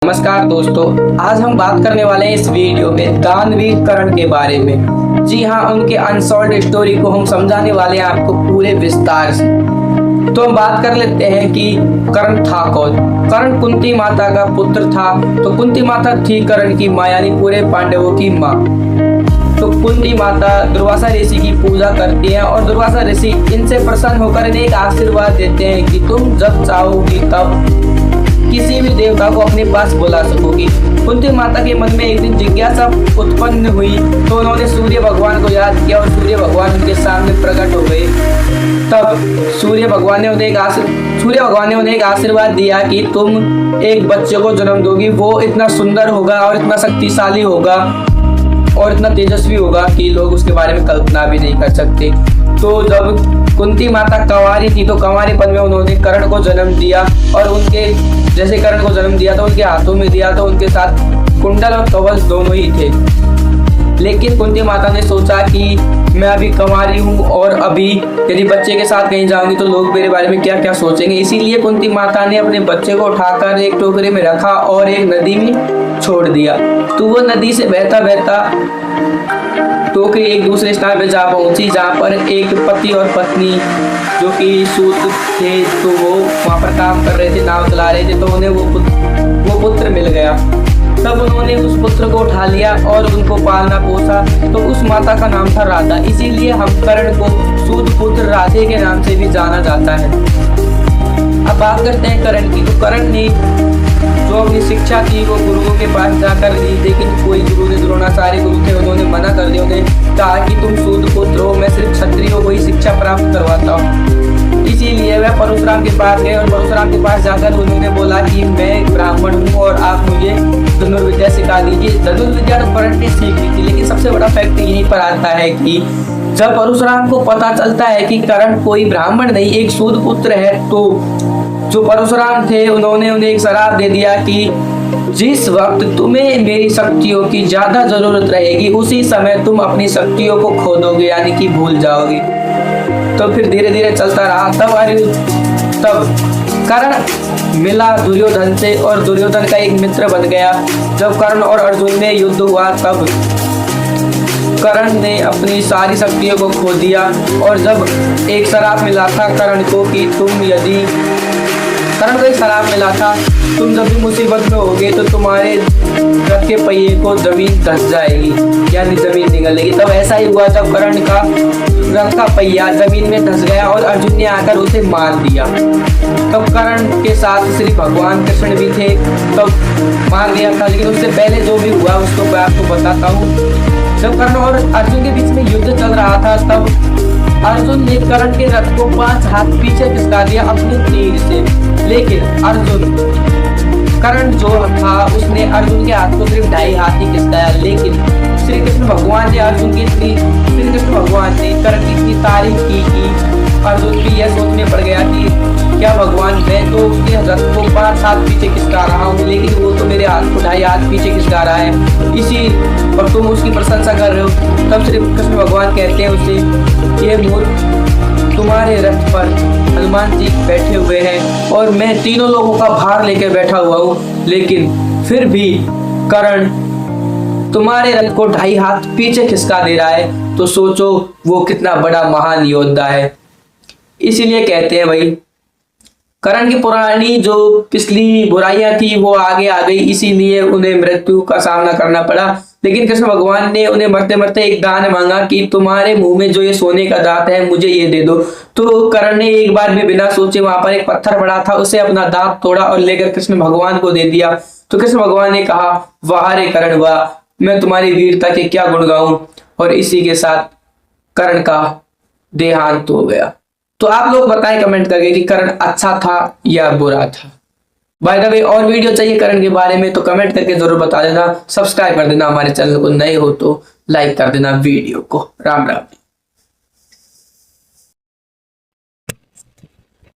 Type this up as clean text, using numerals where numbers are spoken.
नमस्कार दोस्तों, आज हम बात करने वाले हैं इस वीडियो में दानवीर कर्ण के बारे में। जी हाँ, उनके अनसॉल्व्ड स्टोरी को हम समझाने वाले हैं आपको पूरे विस्तार से। तो हम बात कर लेते हैं कि कर्ण था कौन। कर्ण कुंती माता का पुत्र था। तो कुंती माता थी कर्ण की माँ, यानी पूरे पांडवों की माँ। तो कुंती माता दुर्वासा ऋषि की पूजा करती है और दुर्वासा ऋषि इनसे प्रसन्न होकर इन्हें एक आशीर्वाद देते हैं कि तुम जब चाहोगी तब किसी भी देवता को अपने पास बुला सकोगी। कुंती माता के मन में एक दिन जिज्ञासा उत्पन्न हुई, तो उन्होंने सूर्य भगवान को याद किया और सूर्य भगवान उनके सामने प्रकट हो गए। तब सूर्य भगवान ने उन्हें एक आशीर्वाद दिया कि तुम एक बच्चे को जन्म दोगी। वो इतना सुंदर होगा और इतना शक्तिशाली होगा और इतना तेजस्वी होगा कि लोग उसके बारे में कल्पना भी नहीं कर सकते। तो जब कुंती माता कंवारी थी तो कंवारीपन में उन्होंने कर्ण को जन्म दिया और उनके जैसे कर्ण को जन्म दिया तो उनके हाथों में दिया तो उनके साथ कुंडल और कवच दोनों ही थे। लेकिन कुंती माता ने सोचा कि मैं अभी कंवारी हूँ और अभी यदि बच्चे के साथ कहीं जाऊंगी तो लोग मेरे बारे में क्या क्या सोचेंगे। इसीलिए कुंती माता ने अपने बच्चे को उठाकर एक टोकरे में रखा और एक नदी में छोड़ दिया। तो वो नदी से बहता बहता टोकरी एक दूसरे स्थान पे जा पहुंची, जहाँ पर एक पति और पत्नी जो कि सूत थे, तो वो वहाँ पर काम कर रहे थे, नाव चला रहे थे। तो उन्हें वो पुत्र मिल गया। तब उन्होंने उस पुत्र को उठा लिया और उनको पालना पोसा। तो उस माता का नाम था राधा। इसीलिए हम कर्ण को सूत पुत्र राधे के नाम से भी जाना जाता है। अब बात करते हैं कर्ण की। तो कर्ण ने जो अपनी शिक्षा थी वो गुरुओं के पास जाकर ली, लेकिन कोई गुरु ने, द्रोणाचार्य गुरु थे, उन्होंने मना कर दिया। उन्हें कहा कि तुम सूत पुत्र हो, मैं सिर्फ क्षत्रियों को ही शिक्षा प्राप्त करवाता हूँ। इसीलिए वह परशुराम के पास गए और परशुराम के पास जाकर उन्होंने बोला कि मैं ब्राह्मण हूँ और आप मुझे धनुर्विद्या सिखा दीजिए। धनुर्विद्या तो कर्ण ने सीख ली थी, लेकिन सबसे बड़ा फैक्ट यहीं पर आता है कि जब परशुराम को पता चलता है कि कर्ण कोई ब्राह्मण नहीं एक सूत पुत्र है, तो जो परशुराम थे उन्होंने उन्हें एक शराप दे दिया कि जिस वक्त तुम्हें मेरी शक्तियों की ज्यादा जरूरत रहेगी उसी समय तुम अपनी शक्तियों को खो दोगे, यानी कि भूल जाओगे। तो फिर धीरे धीरे चलता रहा। तब कर्ण मिला दुर्योधन से और दुर्योधन का एक मित्र बन गया। जब कर्ण और अर्जुन में युद्ध हुआ तब कर्ण ने अपनी सारी शक्तियों को खो दिया और जब एक शराप मिला था कर्ण को कि कर्ण को एक शराप मिला था, तुम जब भी मुसीबत में होगे तो तुम्हारे रथ के पहिए को जमीन धंस जाएगी, यानी जमीन निकलेगी। तब ऐसा ही हुआ जब कर्ण का रथ का पहिया जमीन में धंस गया और अर्जुन ने आकर उसे मार दिया। तब कर्ण के साथ श्री भगवान कृष्ण भी थे, तब मार दिया था। लेकिन उससे पहले जो भी हुआ उसको मैं आपको बताता हूँ। जब कर्ण और अर्जुन के बीच में युद्ध चल रहा था तब अर्जुन ने कर्ण के रथ को 5 हाथ पीछे खिसका दिया अपने तीर से। लेकिन कर्ण जो था उसने अर्जुन के हाथ को सिर्फ 2.5 हाथ ही खिसकाया। लेकिन श्री कृष्ण भगवान ने कर्ण की इतनी तारीफ की कि अर्जुन भी यह सोचने पड़ गया कि क्या भगवान, मैं तो उसके रथ को 5 हाथ पीछे खिसका रहा हूँ, लेकिन वो तो मेरे हाथ को 2.5 हाथ पीछे खिसका रहा है, इसी पर तुम उसकी प्रशंसा कर रहे हो। तब श्री कृष्ण भगवान कहते हैं उसे, ये मूर्ख, तुम्हारे रथ पर हनुमान जी बैठे हुए हैं और मैं तीनों लोगों का भार लेकर बैठा हुआ हूँ, लेकिन फिर भी कर्ण तुम्हारे रथ को 2.5 हाथ पीछे खिसका दे रहा है, तो सोचो वो कितना बड़ा महान योद्धा है। इसीलिए कहते हैं भाई, कर्ण की पुरानी जो पिछली बुराइयां थी वो आगे आ गई, इसीलिए उन्हें मृत्यु का सामना करना पड़ा। लेकिन कृष्ण भगवान ने उन्हें मरते मरते एक दान मांगा कि तुम्हारे मुंह में जो ये सोने का दांत है मुझे ये दे दो। तो कर्ण ने एक बार भी बिना सोचे वहां पर एक पत्थर पड़ा था, उसे अपना दांत तोड़ा और लेकर कृष्ण भगवान को दे दिया। तो कृष्ण भगवान ने कहा, वाह रे कर्ण वाह, मैं तुम्हारी वीरता के क्या गुण गाऊं। और इसी के साथ कर्ण का देहांत हो गया। तो आप लोग बताएं कमेंट करके कि कर्ण अच्छा था या बुरा था। बाय द वे, और वीडियो चाहिए कर्ण के बारे में तो कमेंट करके जरूर बता देना। सब्सक्राइब कर देना हमारे चैनल को, नए हो तो लाइक कर देना वीडियो को। राम राम।